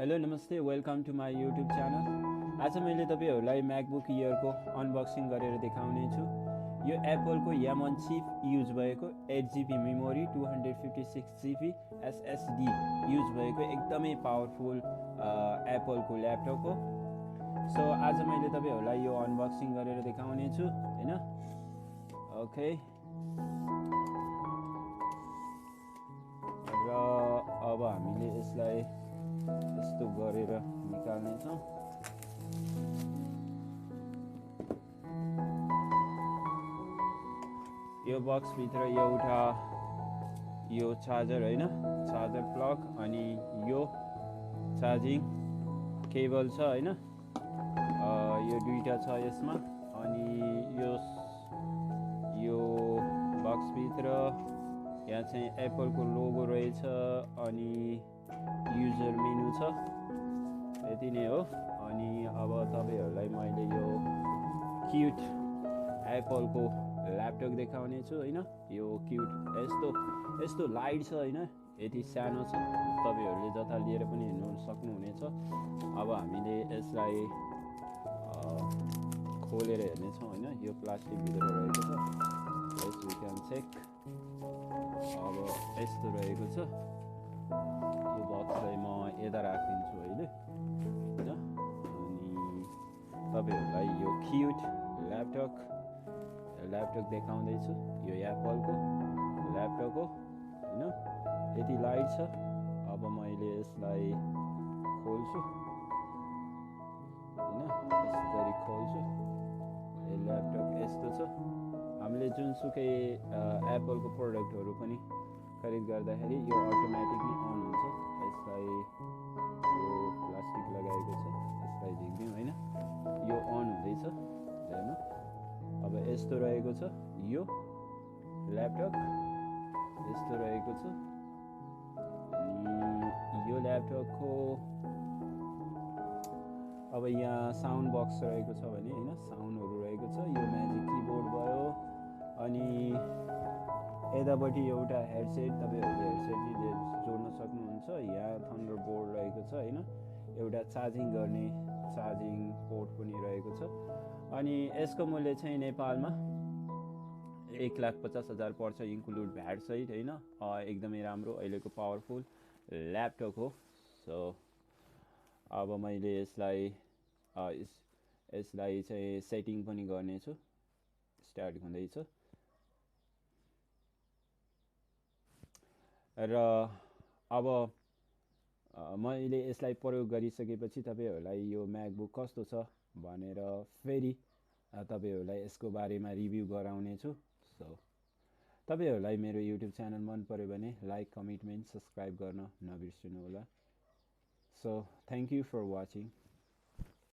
Hello नमस्ते welcome to my YouTube channel. आज मैले तपाईहरुलाई म्याकबुक एयरको अनबक्सिङ गरेर देखाउने छु। यो एप्पलको M1 चिप युज भएको 8GB memory 256GB SSD use भएको एकदमै पावरफुल एप्पलको ल्यापटप हो। सो आज मैले तपाईहरुलाई यो अनबक्सिङ गरेर देखाउने छु हैन। ओके, र अब हामीले यसलाई यस्तो गरेर निकाल्ने छौं। यो बक्स भित्र एउटा यो चार्जर हैन, चार्जर प्लग, अनि यो चार्जिङ केबल छ हैन। यो दुईटा छ यसमा। अनि यो बक्स भित्र यहाँ चाहिँ एप्पल को लोगो रहेछ, अनि युजर मेनु छ। यति नै हो। अनि अब तपाईहरुलाई मैले यो क्यूट एप्पल को ल्यापटप देखाउने छु हैन। यो क्यूट यस्तो लाइट छ हैन, यति सानो छ, तपाईहरुले जता लिएर पनि हिँड्न सक्नुहुनेछ। अब हामीले यसलाई खोलेर हेर्ने छौं हैन। यो प्लास्टिक भित्र रहेको छ। यस वी क्यान चेक। अब यस्तो रहेको छ। यो बक्सलाई म यता राखिदिन्छु अहिले हैन। अनि तपाईहरुलाई यो क्यूट ल्यापटप देखाउँदैछु। यो एप्पलको ल्यापटप हो हैन। यति लाइट छ। अब मैले यसलाई खोल्छु हैन, यसरी खोल्छु। यो ल्यापटप यस्तो छ। हामीले जुनसुकै एप्पलको प्रोडक्टहरु पनि खरिद गर्दाखेरि यो अटोमेटिकली अन हुन्छ। यसलाई यो प्लास्टिक लगाएको छ, यसलाई झिक्दिउँ हैन। यो अन हुँदैछ हेर्नु। अब यस्तो रहेको छ यो ल्यापटप, यस्तो रहेको छ। अनि यो ल्यापटपको अब यहाँ साउन्ड बक्स रहेको छ भने हैन, साउन्डहरु रहेको छ। यो म्याजिक किबोर्ड भयो। अनि यतापट्टि एउटा हेडसेट, तपाईहरुले हेडसेट जोड्न सक्नुहुन्छ। यहाँ थन्डरबोल्ट रहेको छ हैन। एउटा चार्जिङ गर्ने चार्जिङ पोर्ट पनि रहेको छ। अनि यसको मूल्य चाहिँ नेपालमा 1,50,000 पर्छ, इन्क्लुड भ्याट सहित हैन। एकदमै राम्रो अहिलेको पावरफुल ल्यापटप हो। सो अब मैले यसलाई चाहिँ सेटिङ पनि गर्ने छु। स्टार्ट हुँदैछ। र अब मैले यसलाई प्रयोग गरिसकेपछि तपाईहरुलाई यो म्याकबुक कस्तो छ भनेर फेरि तपाईहरुलाई यसको बारेमा रिभ्यू गराउने छु। सो तपाईहरुलाई मेरो युट्युब च्यानल मन पर्यो भने लाइक, कमेन्ट, सब्स्क्राइब गर्न नबिर्सनु होला। So thank you for watching.